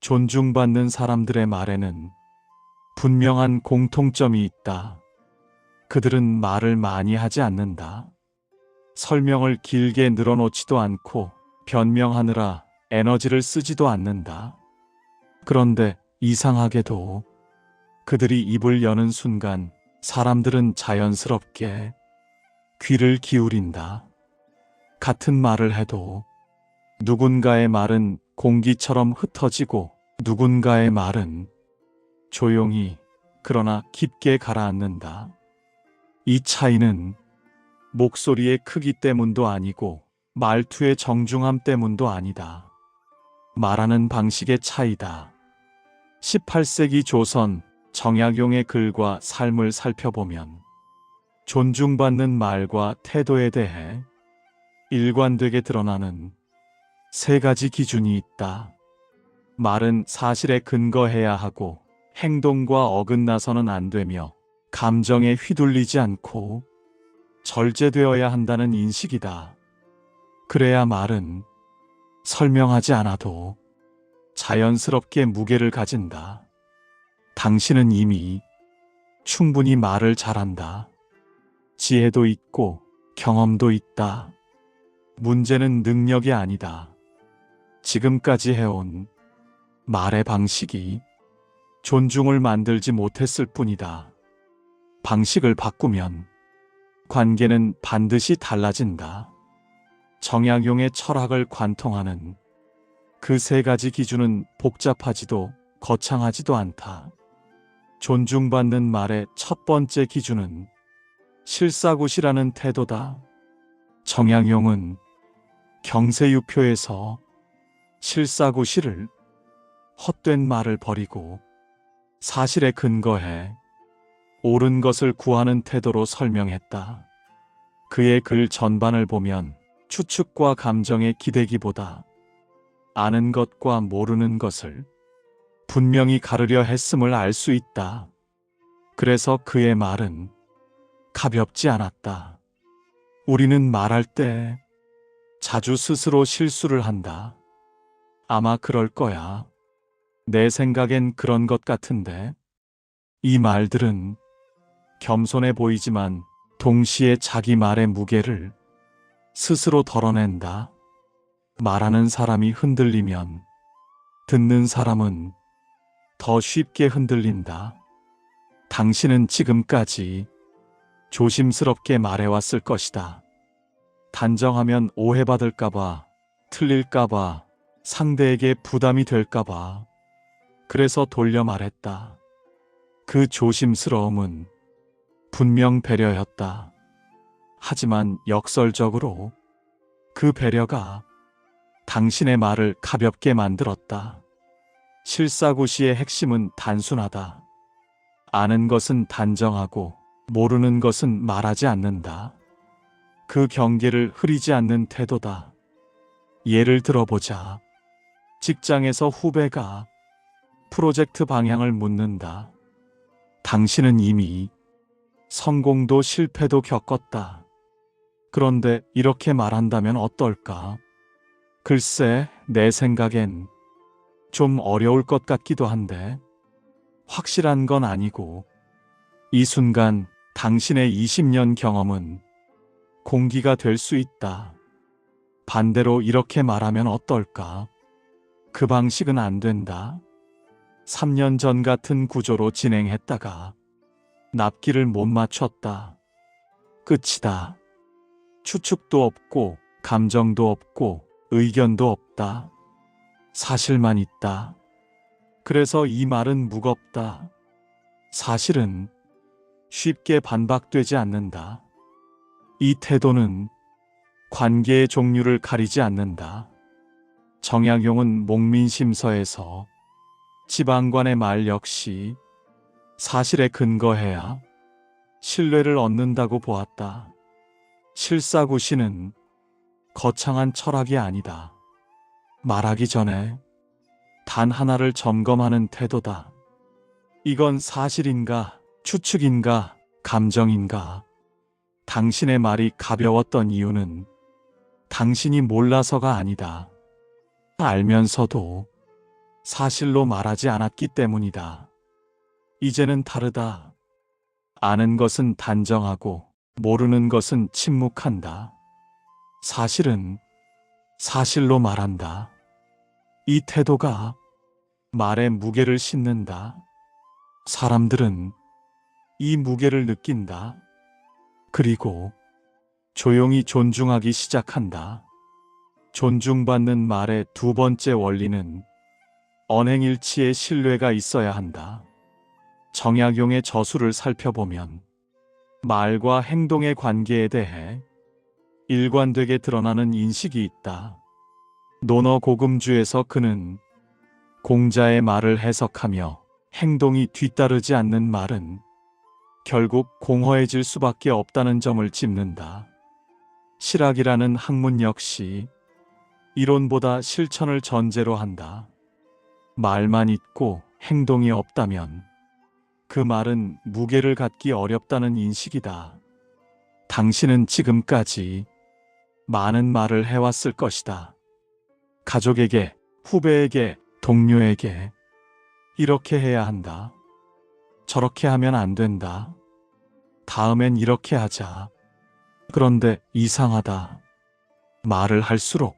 존중받는 사람들의 말에는 분명한 공통점이 있다. 그들은 말을 많이 하지 않는다. 설명을 길게 늘어놓지도 않고 변명하느라 에너지를 쓰지도 않는다. 그런데 이상하게도 그들이 입을 여는 순간 사람들은 자연스럽게 귀를 기울인다. 같은 말을 해도 누군가의 말은 공기처럼 흩어지고 누군가의 말은 조용히 그러나 깊게 가라앉는다. 이 차이는 목소리의 크기 때문도 아니고 말투의 정중함 때문도 아니다. 말하는 방식의 차이다. 18세기 조선 정약용의 글과 삶을 살펴보면 존중받는 말과 태도에 대해 일관되게 드러나는 세 가지 기준이 있다. 말은 사실에 근거해야 하고 행동과 어긋나서는 안 되며 감정에 휘둘리지 않고 절제되어야 한다는 인식이다. 그래야 말은 설명하지 않아도 자연스럽게 무게를 가진다. 당신은 이미 충분히 말을 잘한다. 지혜도 있고 경험도 있다. 문제는 능력이 아니다. 지금까지 해온 말의 방식이 존중을 만들지 못했을 뿐이다. 방식을 바꾸면 관계는 반드시 달라진다. 정약용의 철학을 관통하는 그 세 가지 기준은 복잡하지도 거창하지도 않다. 존중받는 말의 첫 번째 기준은 실사굿이라는 태도다. 정약용은 경세유표에서 실사굿이를 헛된 말을 버리고 사실에 근거해 옳은 것을 구하는 태도로 설명했다. 그의 글 전반을 보면 추측과 감정에 기대기보다 아는 것과 모르는 것을 분명히 가르려 했음을 알 수 있다. 그래서 그의 말은 가볍지 않았다. 우리는 말할 때 자주 스스로 실수를 한다. 아마 그럴 거야. 내 생각엔 그런 것 같은데. 이 말들은 겸손해 보이지만 동시에 자기 말의 무게를 스스로 덜어낸다. 말하는 사람이 흔들리면 듣는 사람은 더 쉽게 흔들린다. 당신은 지금까지 조심스럽게 말해왔을 것이다. 단정하면 오해받을까봐, 틀릴까봐, 상대에게 부담이 될까봐. 그래서 돌려 말했다. 그 조심스러움은 분명 배려였다. 하지만 역설적으로 그 배려가 당신의 말을 가볍게 만들었다. 실사구시의 핵심은 단순하다. 아는 것은 단정하고 모르는 것은 말하지 않는다. 그 경계를 흐리지 않는 태도다. 예를 들어보자. 직장에서 후배가 프로젝트 방향을 묻는다. 당신은 이미 성공도 실패도 겪었다. 그런데 이렇게 말한다면 어떨까? 글쎄, 내 생각엔 좀 어려울 것 같기도 한데. 확실한 건 아니고 이 순간 당신의 20년 경험은 공기가 될 수 있다. 반대로 이렇게 말하면 어떨까? 그 방식은 안 된다. 3년 전 같은 구조로 진행했다가 납기를 못 맞췄다. 끝이다. 추측도 없고 감정도 없고 의견도 없다. 사실만 있다. 그래서 이 말은 무겁다. 사실은 쉽게 반박되지 않는다. 이 태도는 관계의 종류를 가리지 않는다. 정약용은 목민심서에서 지방관의 말 역시 사실에 근거해야 신뢰를 얻는다고 보았다. 실사구시는 거창한 철학이 아니다. 말하기 전에 단 하나를 점검하는 태도다. 이건 사실인가, 추측인가, 감정인가? 당신의 말이 가벼웠던 이유는 당신이 몰라서가 아니다. 알면서도 사실로 말하지 않았기 때문이다. 이제는 다르다. 아는 것은 단정하고 모르는 것은 침묵한다. 사실은 사실로 말한다. 이 태도가 말의 무게를 싣는다. 사람들은 이 무게를 느낀다. 그리고 조용히 존중하기 시작한다. 존중받는 말의 두 번째 원리는 언행일치의 신뢰가 있어야 한다. 정약용의 저술을 살펴보면 말과 행동의 관계에 대해 일관되게 드러나는 인식이 있다. 논어고금주에서 그는 공자의 말을 해석하며 행동이 뒤따르지 않는 말은 결국 공허해질 수밖에 없다는 점을 짚는다. 실학이라는 학문 역시 이론보다 실천을 전제로 한다. 말만 있고 행동이 없다면 그 말은 무게를 갖기 어렵다는 인식이다. 당신은 지금까지 많은 말을 해왔을 것이다. 가족에게, 후배에게, 동료에게 이렇게 해야 한다. 저렇게 하면 안 된다. 다음엔 이렇게 하자. 그런데 이상하다. 말을 할수록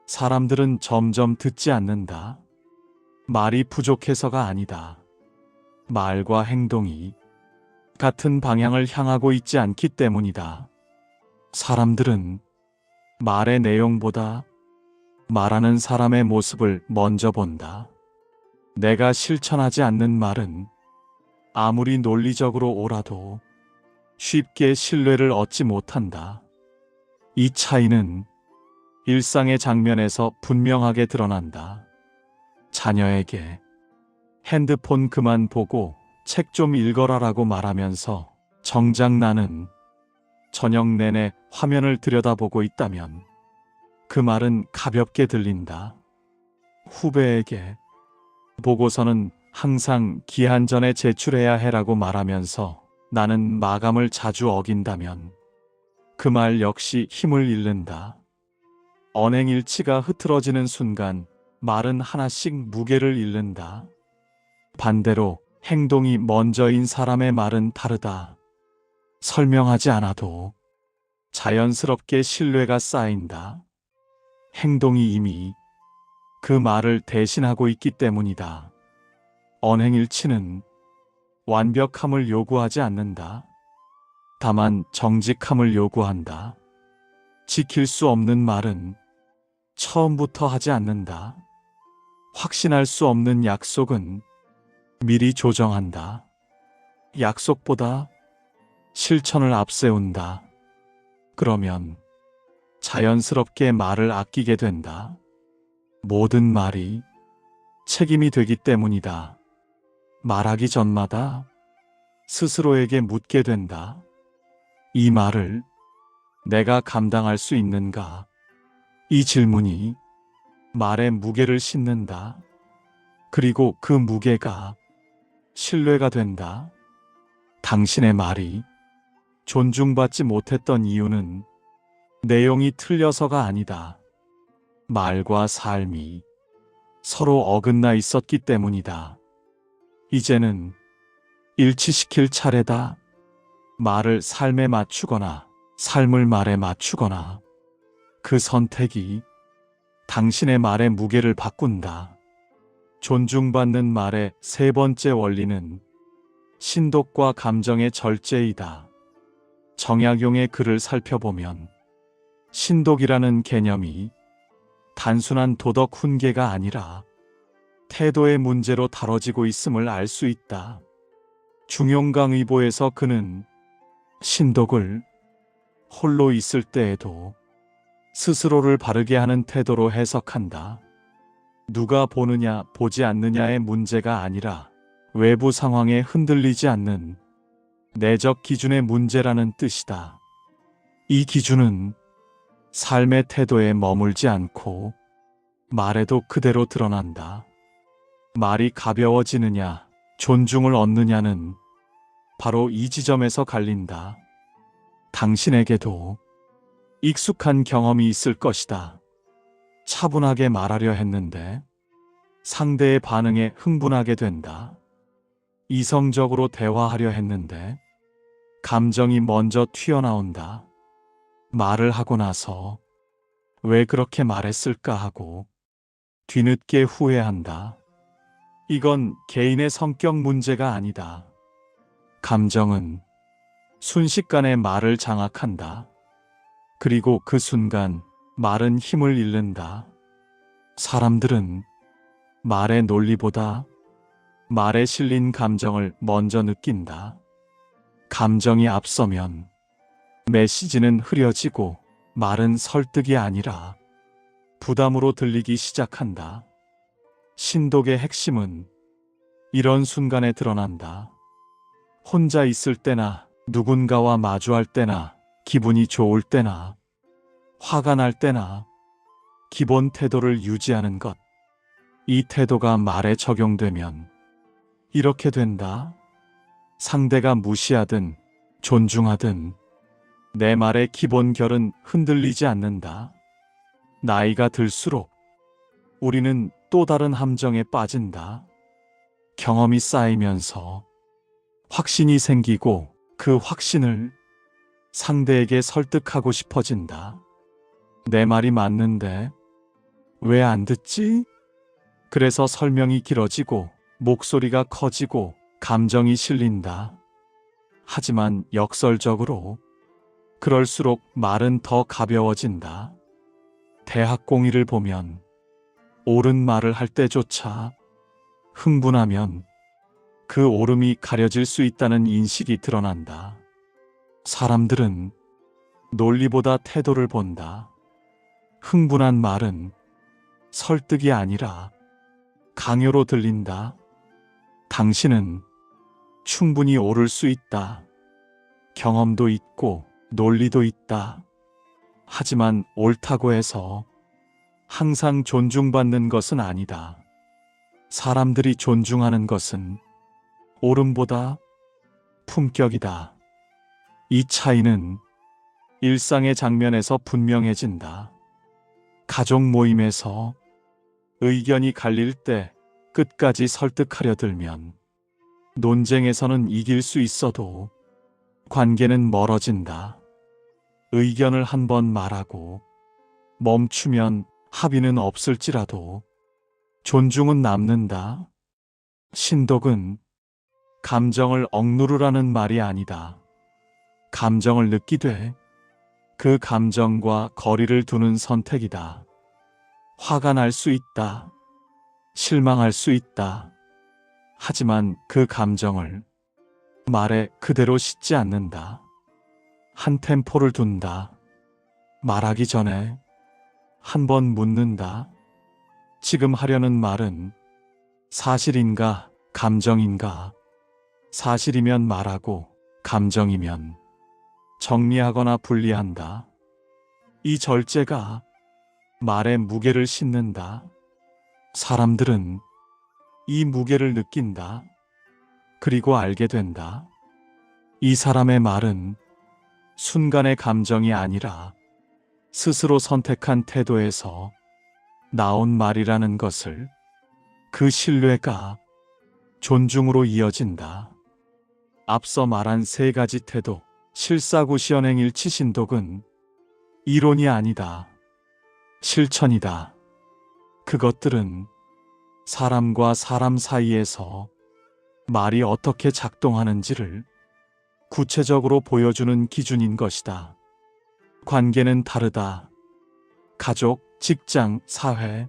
사람들은 점점 듣지 않는다. 말이 부족해서가 아니다. 말과 행동이 같은 방향을 향하고 있지 않기 때문이다. 사람들은 말의 내용보다 말하는 사람의 모습을 먼저 본다. 내가 실천하지 않는 말은 아무리 논리적으로 옳아도 쉽게 신뢰를 얻지 못한다. 이 차이는 일상의 장면에서 분명하게 드러난다. 자녀에게 핸드폰 그만 보고 책 좀 읽어라라고 말하면서 정작 나는 저녁 내내 화면을 들여다보고 있다면 그 말은 가볍게 들린다. 후배에게 보고서는 항상 기한 전에 제출해야 해라고 말하면서 나는 마감을 자주 어긴다면 그 말 역시 힘을 잃는다. 언행일치가 흐트러지는 순간 말은 하나씩 무게를 잃는다. 반대로 행동이 먼저인 사람의 말은 다르다. 설명하지 않아도 자연스럽게 신뢰가 쌓인다. 행동이 이미 그 말을 대신하고 있기 때문이다. 언행일치는 완벽함을 요구하지 않는다. 다만 정직함을 요구한다. 지킬 수 없는 말은 처음부터 하지 않는다. 확신할 수 없는 약속은 미리 조정한다. 약속보다 실천을 앞세운다. 그러면 자연스럽게 말을 아끼게 된다. 모든 말이 책임이 되기 때문이다. 말하기 전마다 스스로에게 묻게 된다. 이 말을 내가 감당할 수 있는가? 이 질문이 말의 무게를 싣는다. 그리고 그 무게가 신뢰가 된다. 당신의 말이 존중받지 못했던 이유는 내용이 틀려서가 아니다. 말과 삶이 서로 어긋나 있었기 때문이다. 이제는 일치시킬 차례다. 말을 삶에 맞추거나 삶을 말에 맞추거나 그 선택이 당신의 말의 무게를 바꾼다. 존중받는 말의 세 번째 원리는 신독과 감정의 절제이다. 정약용의 글을 살펴보면 신독이라는 개념이 단순한 도덕 훈계가 아니라 태도의 문제로 다뤄지고 있음을 알 수 있다. 중용강의보에서 그는 신독을 홀로 있을 때에도 스스로를 바르게 하는 태도로 해석한다. 누가 보느냐 보지 않느냐의 문제가 아니라 외부 상황에 흔들리지 않는 내적 기준의 문제라는 뜻이다. 이 기준은 삶의 태도에 머물지 않고 말에도 그대로 드러난다. 말이 가벼워지느냐, 존중을 얻느냐는 바로 이 지점에서 갈린다. 당신에게도 익숙한 경험이 있을 것이다. 차분하게 말하려 했는데 상대의 반응에 흥분하게 된다. 이성적으로 대화하려 했는데 감정이 먼저 튀어나온다. 말을 하고 나서 왜 그렇게 말했을까 하고 뒤늦게 후회한다. 이건 개인의 성격 문제가 아니다. 감정은 순식간에 말을 장악한다. 그리고 그 순간 말은 힘을 잃는다. 사람들은 말의 논리보다 말에 실린 감정을 먼저 느낀다. 감정이 앞서면 메시지는 흐려지고 말은 설득이 아니라 부담으로 들리기 시작한다. 신독의 핵심은 이런 순간에 드러난다. 혼자 있을 때나 누군가와 마주할 때나 기분이 좋을 때나 화가 날 때나 기본 태도를 유지하는 것. 이 태도가 말에 적용되면 이렇게 된다. 상대가 무시하든 존중하든 내 말의 기본 결은 흔들리지 않는다. 나이가 들수록 우리는 또 다른 함정에 빠진다. 경험이 쌓이면서 확신이 생기고 그 확신을 상대에게 설득하고 싶어진다. 내 말이 맞는데 왜 안 듣지? 그래서 설명이 길어지고 목소리가 커지고 감정이 실린다. 하지만 역설적으로 그럴수록 말은 더 가벼워진다. 대학 공의를 보면 옳은 말을 할 때조차 흥분하면 그 옳음이 가려질 수 있다는 인식이 드러난다. 사람들은 논리보다 태도를 본다. 흥분한 말은 설득이 아니라 강요로 들린다. 당신은 충분히 옳을 수 있다. 경험도 있고 논리도 있다. 하지만 옳다고 해서 항상 존중받는 것은 아니다. 사람들이 존중하는 것은 옳음보다 품격이다. 이 차이는 일상의 장면에서 분명해진다. 가족 모임에서 의견이 갈릴 때 끝까지 설득하려 들면 논쟁에서는 이길 수 있어도 관계는 멀어진다. 의견을 한 번 말하고 멈추면 합의는 없을지라도 존중은 남는다. 신독은 감정을 억누르라는 말이 아니다. 감정을 느끼되 그 감정과 거리를 두는 선택이다. 화가 날 수 있다. 실망할 수 있다. 하지만 그 감정을 말에 그대로 싣지 않는다. 한 템포를 둔다. 말하기 전에 한 번 묻는다. 지금 하려는 말은 사실인가, 감정인가? 사실이면 말하고, 감정이면 정리하거나 분리한다. 이 절제가 말의 무게를 싣는다. 사람들은 이 무게를 느낀다. 그리고 알게 된다. 이 사람의 말은 순간의 감정이 아니라 스스로 선택한 태도에서 나온 말이라는 것을. 그 신뢰가 존중으로 이어진다. 앞서 말한 세 가지 태도, 실사구시언행 일치신독은 이론이 아니다. 실천이다. 그것들은 사람과 사람 사이에서 말이 어떻게 작동하는지를 구체적으로 보여주는 기준인 것이다. 관계는 다르다. 가족, 직장, 사회,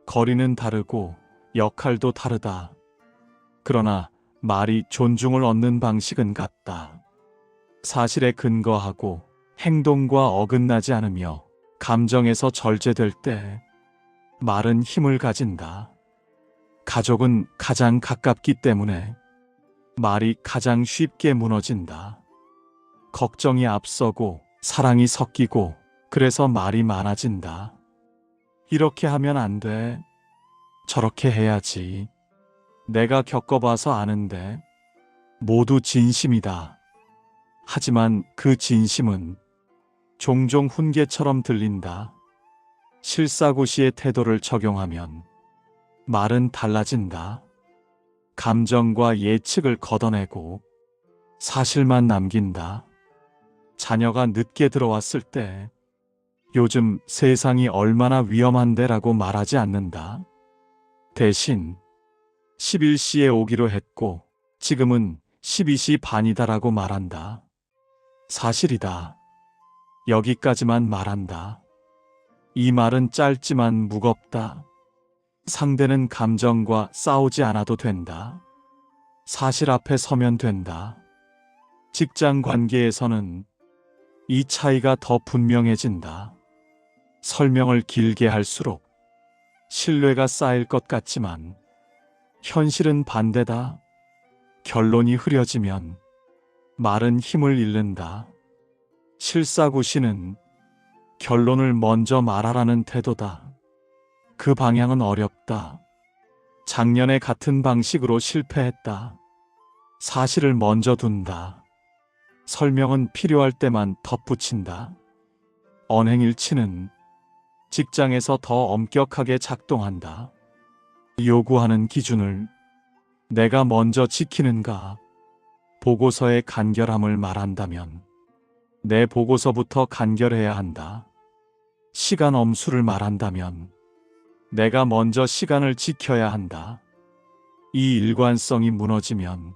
거리는 다르고 역할도 다르다. 그러나 말이 존중을 얻는 방식은 같다. 사실에 근거하고 행동과 어긋나지 않으며 감정에서 절제될 때 말은 힘을 가진다. 가족은 가장 가깝기 때문에 말이 가장 쉽게 무너진다. 걱정이 앞서고 사랑이 섞이고 그래서 말이 많아진다. 이렇게 하면 안 돼. 저렇게 해야지. 내가 겪어봐서 아는데. 모두 진심이다. 하지만 그 진심은 종종 훈계처럼 들린다. 실사구시의 태도를 적용하면 말은 달라진다. 감정과 예측을 걷어내고 사실만 남긴다. 자녀가 늦게 들어왔을 때 요즘 세상이 얼마나 위험한데라고 말하지 않는다. 대신 11시에 오기로 했고 지금은 12시 반이다라고 말한다. 사실이다. 여기까지만 말한다. 이 말은 짧지만 무겁다. 상대는 감정과 싸우지 않아도 된다. 사실 앞에 서면 된다. 직장 관계에서는 이 차이가 더 분명해진다. 설명을 길게 할수록 신뢰가 쌓일 것 같지만 현실은 반대다. 결론이 흐려지면 말은 힘을 잃는다. 실사구시는 결론을 먼저 말하라는 태도다. 그 방향은 어렵다. 작년에 같은 방식으로 실패했다. 사실을 먼저 둔다. 설명은 필요할 때만 덧붙인다. 언행일치는 직장에서 더 엄격하게 작동한다. 요구하는 기준을 내가 먼저 지키는가? 보고서의 간결함을 말한다면 내 보고서부터 간결해야 한다. 시간 엄수를 말한다면 내가 먼저 시간을 지켜야 한다. 이 일관성이 무너지면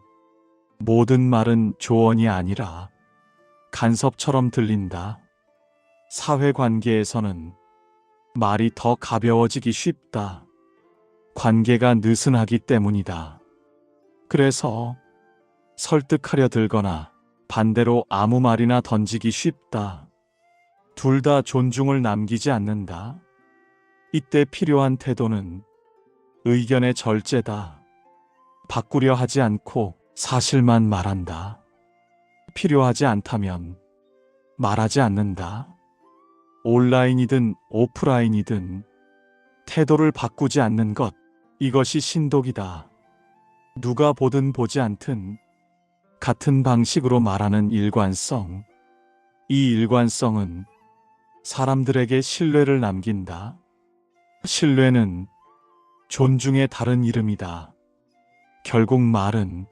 모든 말은 조언이 아니라 간섭처럼 들린다. 사회관계에서는 말이 더 가벼워지기 쉽다. 관계가 느슨하기 때문이다. 그래서 설득하려 들거나 반대로 아무 말이나 던지기 쉽다. 둘 다 존중을 남기지 않는다. 이때 필요한 태도는 의견의 절제다. 바꾸려 하지 않고 사실만 말한다. 필요하지 않다면 말하지 않는다. 온라인이든 오프라인이든 태도를 바꾸지 않는 것, 이것이 신독이다. 누가 보든 보지 않든 같은 방식으로 말하는 일관성. 이 일관성은 사람들에게 신뢰를 남긴다. 신뢰는 존중의 다른 이름이다. 결국 말은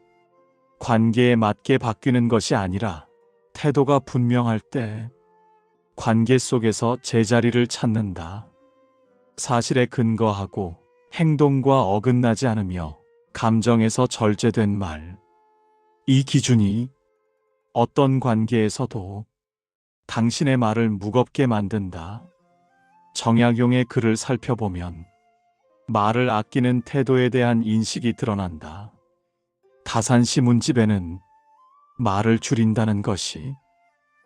관계에 맞게 바뀌는 것이 아니라 태도가 분명할 때 관계 속에서 제자리를 찾는다. 사실에 근거하고 행동과 어긋나지 않으며 감정에서 절제된 말. 이 기준이 어떤 관계에서도 당신의 말을 무겁게 만든다. 정약용의 글을 살펴보면 말을 아끼는 태도에 대한 인식이 드러난다. 다산시문집에는 말을 줄인다는 것이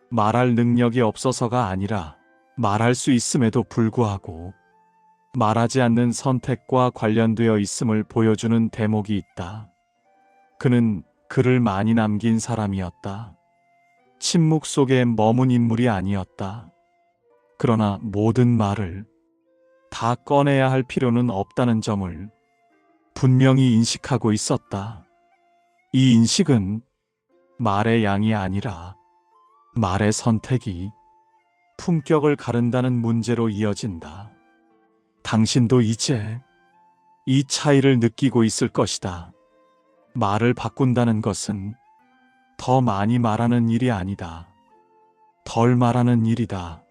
말할 능력이 없어서가 아니라 말할 수 있음에도 불구하고 말하지 않는 선택과 관련되어 있음을 보여주는 대목이 있다. 그는 글을 많이 남긴 사람이었다. 침묵 속에 머문 인물이 아니었다. 그러나 모든 말을 다 꺼내야 할 필요는 없다는 점을 분명히 인식하고 있었다. 이 인식은 말의 양이 아니라 말의 선택이 품격을 가른다는 문제로 이어진다. 당신도 이제 이 차이를 느끼고 있을 것이다. 말을 바꾼다는 것은 더 많이 말하는 일이 아니다. 덜 말하는 일이다.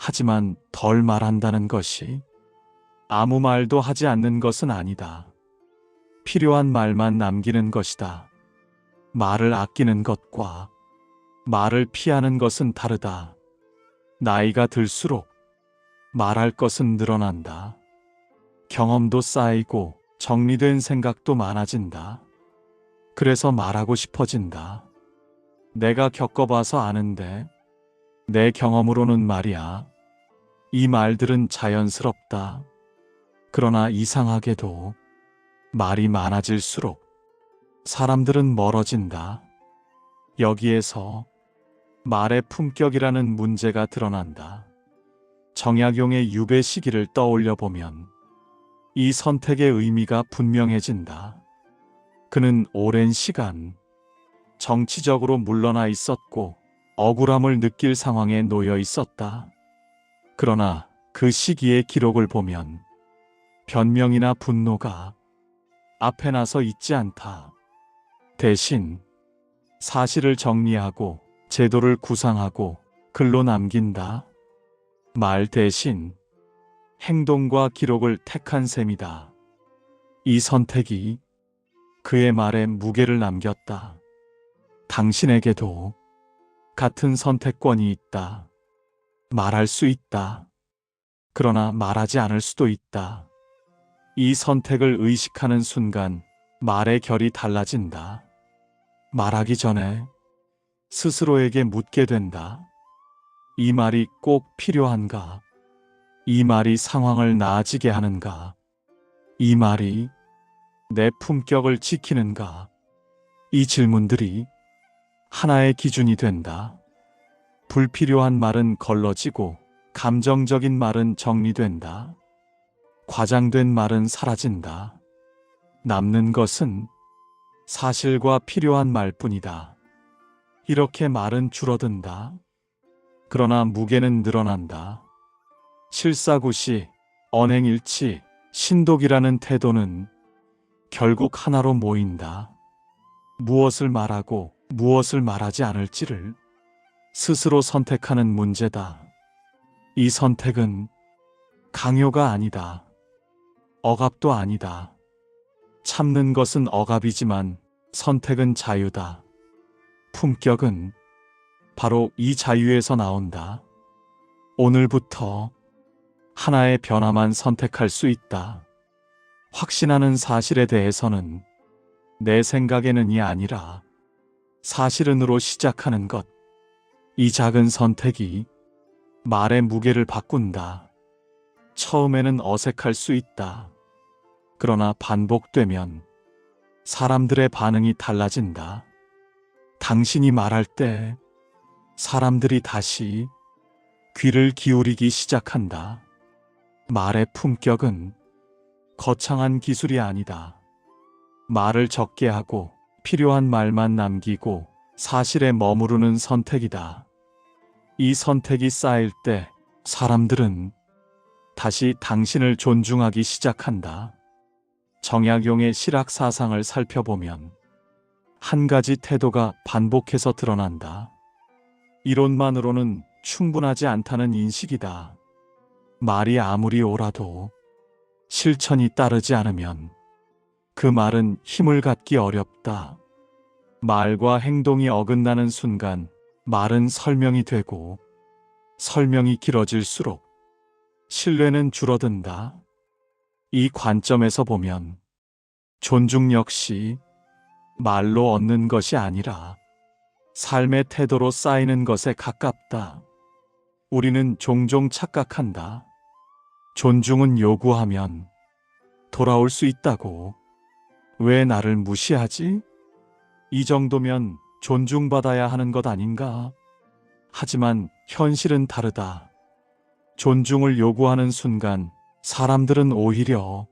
하지만 덜 말한다는 것이 아무 말도 하지 않는 것은 아니다. 필요한 말만 남기는 것이다. 말을 아끼는 것과 말을 피하는 것은 다르다. 나이가 들수록 말할 것은 늘어난다. 경험도 쌓이고 정리된 생각도 많아진다. 그래서 말하고 싶어진다. 내가 겪어봐서 아는데 내 경험으로는 말이야. 이 말들은 자연스럽다. 그러나 이상하게도 말이 많아질수록 사람들은 멀어진다. 여기에서 말의 품격이라는 문제가 드러난다. 정약용의 유배 시기를 떠올려 보면 이 선택의 의미가 분명해진다. 그는 오랜 시간 정치적으로 물러나 있었고 억울함을 느낄 상황에 놓여 있었다. 그러나 그 시기의 기록을 보면 변명이나 분노가 앞에 나서 있지 않다. 대신 사실을 정리하고 제도를 구상하고 글로 남긴다. 말 대신 행동과 기록을 택한 셈이다. 이 선택이 그의 말에 무게를 남겼다. 당신에게도 같은 선택권이 있다. 말할 수 있다. 그러나 말하지 않을 수도 있다. 이 선택을 의식하는 순간 말의 결이 달라진다. 말하기 전에 스스로에게 묻게 된다. 이 말이 꼭 필요한가? 이 말이 상황을 나아지게 하는가? 이 말이 내 품격을 지키는가? 이 질문들이 하나의 기준이 된다. 불필요한 말은 걸러지고 감정적인 말은 정리된다. 과장된 말은 사라진다. 남는 것은 사실과 필요한 말뿐이다. 이렇게 말은 줄어든다. 그러나 무게는 늘어난다. 실사구시, 언행일치, 신독이라는 태도는 결국 하나로 모인다. 무엇을 말하고 무엇을 말하지 않을지를 스스로 선택하는 문제다. 이 선택은 강요가 아니다. 억압도 아니다. 참는 것은 억압이지만 선택은 자유다. 품격은 바로 이 자유에서 나온다. 오늘부터 하나의 변화만 선택할 수 있다. 확신하는 사실에 대해서는 내 생각에는이 아니라 사실은으로 시작하는 것. 이 작은 선택이 말의 무게를 바꾼다. 처음에는 어색할 수 있다. 그러나 반복되면 사람들의 반응이 달라진다. 당신이 말할 때 사람들이 다시 귀를 기울이기 시작한다. 말의 품격은 거창한 기술이 아니다. 말을 적게 하고 필요한 말만 남기고 사실에 머무르는 선택이다. 이 선택이 쌓일 때 사람들은 다시 당신을 존중하기 시작한다. 정약용의 실학사상을 살펴보면 한 가지 태도가 반복해서 드러난다. 이론만으로는 충분하지 않다는 인식이다. 말이 아무리 옳아도 실천이 따르지 않으면 그 말은 힘을 갖기 어렵다. 말과 행동이 어긋나는 순간 말은 설명이 되고 설명이 길어질수록 신뢰는 줄어든다. 이 관점에서 보면 존중 역시 말로 얻는 것이 아니라 삶의 태도로 쌓이는 것에 가깝다. 우리는 종종 착각한다. 존중은 요구하면 돌아올 수 있다고. 왜 나를 무시하지? 이 정도면 존중받아야 하는 것 아닌가? 하지만 현실은 다르다. 존중을 요구하는 순간 사람들은 오히려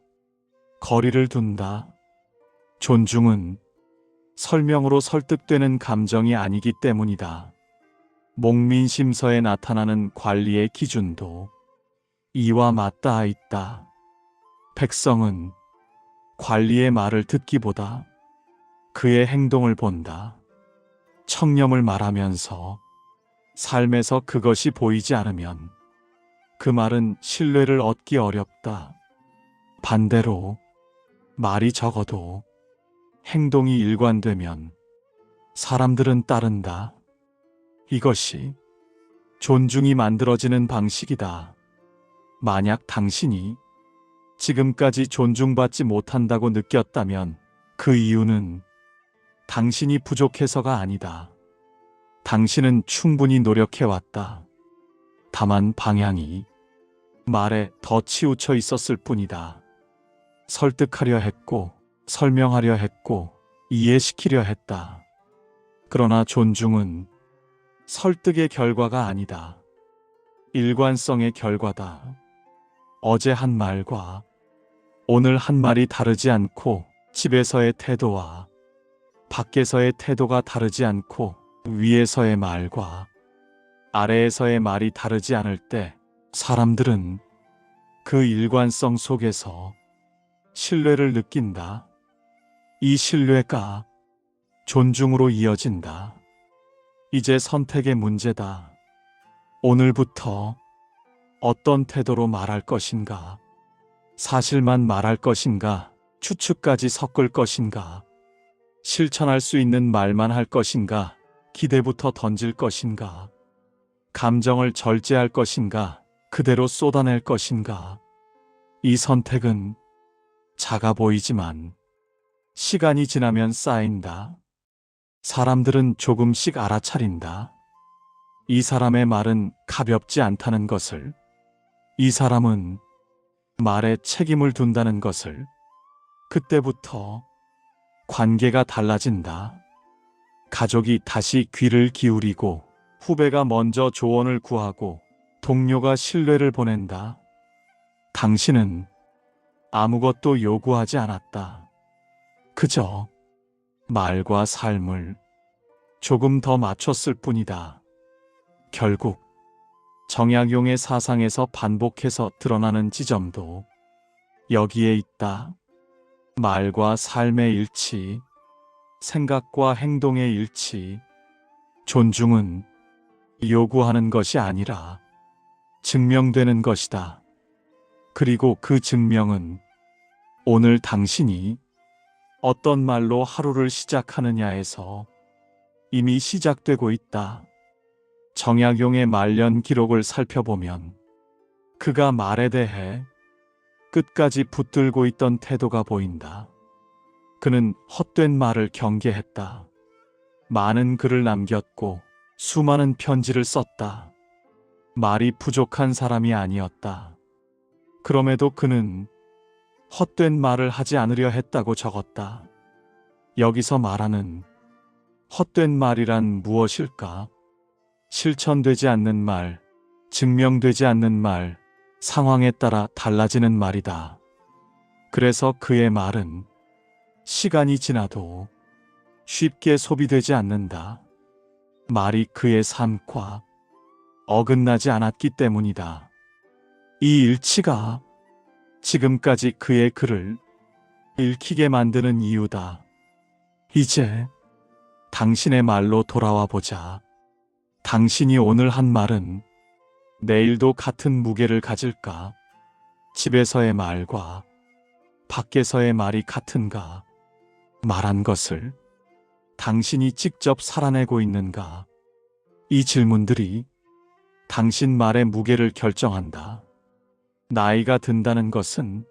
거리를 둔다. 존중은 설명으로 설득되는 감정이 아니기 때문이다. 목민심서에 나타나는 관리의 기준도 이와 맞닿아 있다. 백성은 관리의 말을 듣기보다 그의 행동을 본다. 청렴을 말하면서 삶에서 그것이 보이지 않으면 그 말은 신뢰를 얻기 어렵다. 반대로 말이 적어도 행동이 일관되면 사람들은 따른다. 이것이 존중이 만들어지는 방식이다. 만약 당신이 지금까지 존중받지 못한다고 느꼈다면 그 이유는 당신이 부족해서가 아니다. 당신은 충분히 노력해왔다. 다만 방향이 말에 더 치우쳐 있었을 뿐이다. 설득하려 했고, 설명하려 했고, 이해시키려 했다. 그러나 존중은 설득의 결과가 아니다. 일관성의 결과다. 어제 한 말과 오늘 한 말이 다르지 않고 집에서의 태도와 밖에서의 태도가 다르지 않고 위에서의 말과 아래에서의 말이 다르지 않을 때 사람들은 그 일관성 속에서 신뢰를 느낀다. 이 신뢰가 존중으로 이어진다. 이제 선택의 문제다. 오늘부터 어떤 태도로 말할 것인가? 사실만 말할 것인가? 추측까지 섞을 것인가? 실천할 수 있는 말만 할 것인가? 기대부터 던질 것인가? 감정을 절제할 것인가? 그대로 쏟아낼 것인가? 이 선택은 작아 보이지만 시간이 지나면 쌓인다. 사람들은 조금씩 알아차린다. 이 사람의 말은 가볍지 않다는 것을, 이 사람은 말에 책임을 둔다는 것을. 그때부터 관계가 달라진다. 가족이 다시 귀를 기울이고, 후배가 먼저 조언을 구하고, 동료가 신뢰를 보낸다. 당신은 아무것도 요구하지 않았다. 그저 말과 삶을 조금 더 맞췄을 뿐이다. 결국 정약용의 사상에서 반복해서 드러나는 지점도 여기에 있다. 말과 삶의 일치, 생각과 행동의 일치. 존중은 요구하는 것이 아니라 증명되는 것이다. 그리고 그 증명은 오늘 당신이 어떤 말로 하루를 시작하느냐에서 이미 시작되고 있다. 정약용의 말년 기록을 살펴보면 그가 말에 대해 끝까지 붙들고 있던 태도가 보인다. 그는 헛된 말을 경계했다. 많은 글을 남겼고 수많은 편지를 썼다. 말이 부족한 사람이 아니었다. 그럼에도 그는 헛된 말을 하지 않으려 했다고 적었다. 여기서 말하는 헛된 말이란 무엇일까? 실천되지 않는 말, 증명되지 않는 말, 상황에 따라 달라지는 말이다. 그래서 그의 말은 시간이 지나도 쉽게 소비되지 않는다. 말이 그의 삶과 어긋나지 않았기 때문이다. 이 일치가 지금까지 그의 글을 읽히게 만드는 이유다. 이제 당신의 말로 돌아와 보자. 당신이 오늘 한 말은 내일도 같은 무게를 가질까? 집에서의 말과 밖에서의 말이 같은가? 말한 것을 당신이 직접 살아내고 있는가? 이 질문들이 당신 말의 무게를 결정한다. 나이가 든다는 것은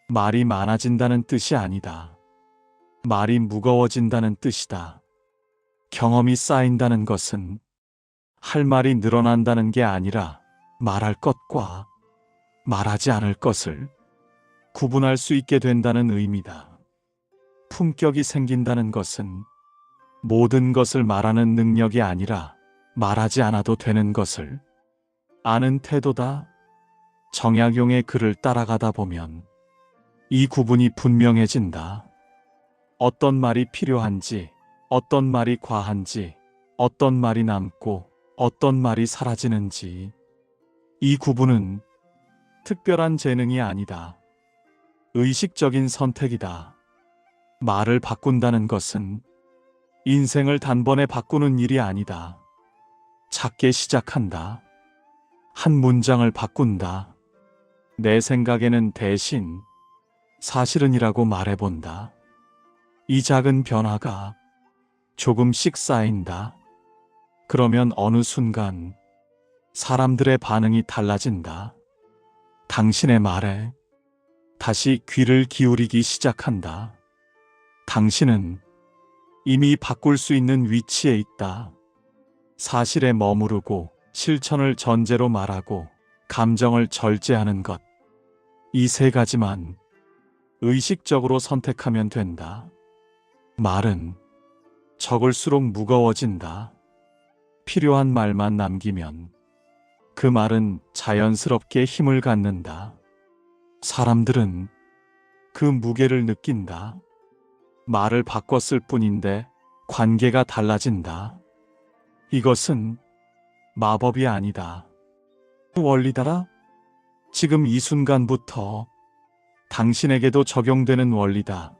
말이 많아진다는 뜻이 아니다. 말이 무거워진다는 뜻이다. 경험이 쌓인다는 것은 할 말이 늘어난다는 게 아니라 말할 것과 말하지 않을 것을 구분할 수 있게 된다는 의미다. 품격이 생긴다는 것은 모든 것을 말하는 능력이 아니라 말하지 않아도 되는 것을 아는 태도다. 정약용의 글을 따라가다 보면 이 구분이 분명해진다. 어떤 말이 필요한지, 어떤 말이 과한지, 어떤 말이 남고 어떤 말이 사라지는지. 이 구분은 특별한 재능이 아니다. 의식적인 선택이다. 말을 바꾼다는 것은 인생을 단번에 바꾸는 일이 아니다. 작게 시작한다. 한 문장을 바꾼다. 내 생각에는 대신 사실은이라고 말해본다. 이 작은 변화가 조금씩 쌓인다. 그러면 어느 순간 사람들의 반응이 달라진다. 당신의 말에 다시 귀를 기울이기 시작한다. 당신은 이미 바꿀 수 있는 위치에 있다. 사실에 머무르고 실천을 전제로 말하고 감정을 절제하는 것. 이 세 가지만 의식적으로 선택하면 된다. 말은 적을수록 무거워진다. 필요한 말만 남기면 그 말은 자연스럽게 힘을 갖는다. 사람들은 그 무게를 느낀다. 말을 바꿨을 뿐인데 관계가 달라진다. 이것은 마법이 아니다. 원리다라. 지금 이 순간부터 당신에게도 적용되는 원리다.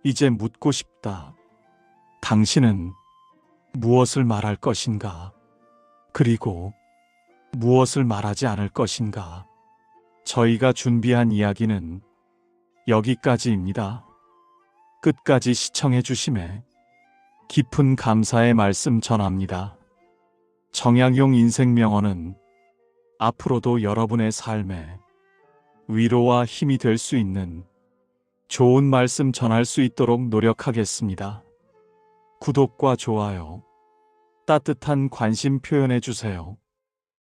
이제 묻고 싶다. 당신은 무엇을 말할 것인가? 그리고 무엇을 말하지 않을 것인가? 저희가 준비한 이야기는 여기까지입니다. 끝까지 시청해 주심에 깊은 감사의 말씀 전합니다. 정약용 인생명언은 앞으로도 여러분의 삶에 위로와 힘이 될 수 있는 좋은 말씀 전할 수 있도록 노력하겠습니다. 구독과 좋아요, 따뜻한 관심 표현해 주세요.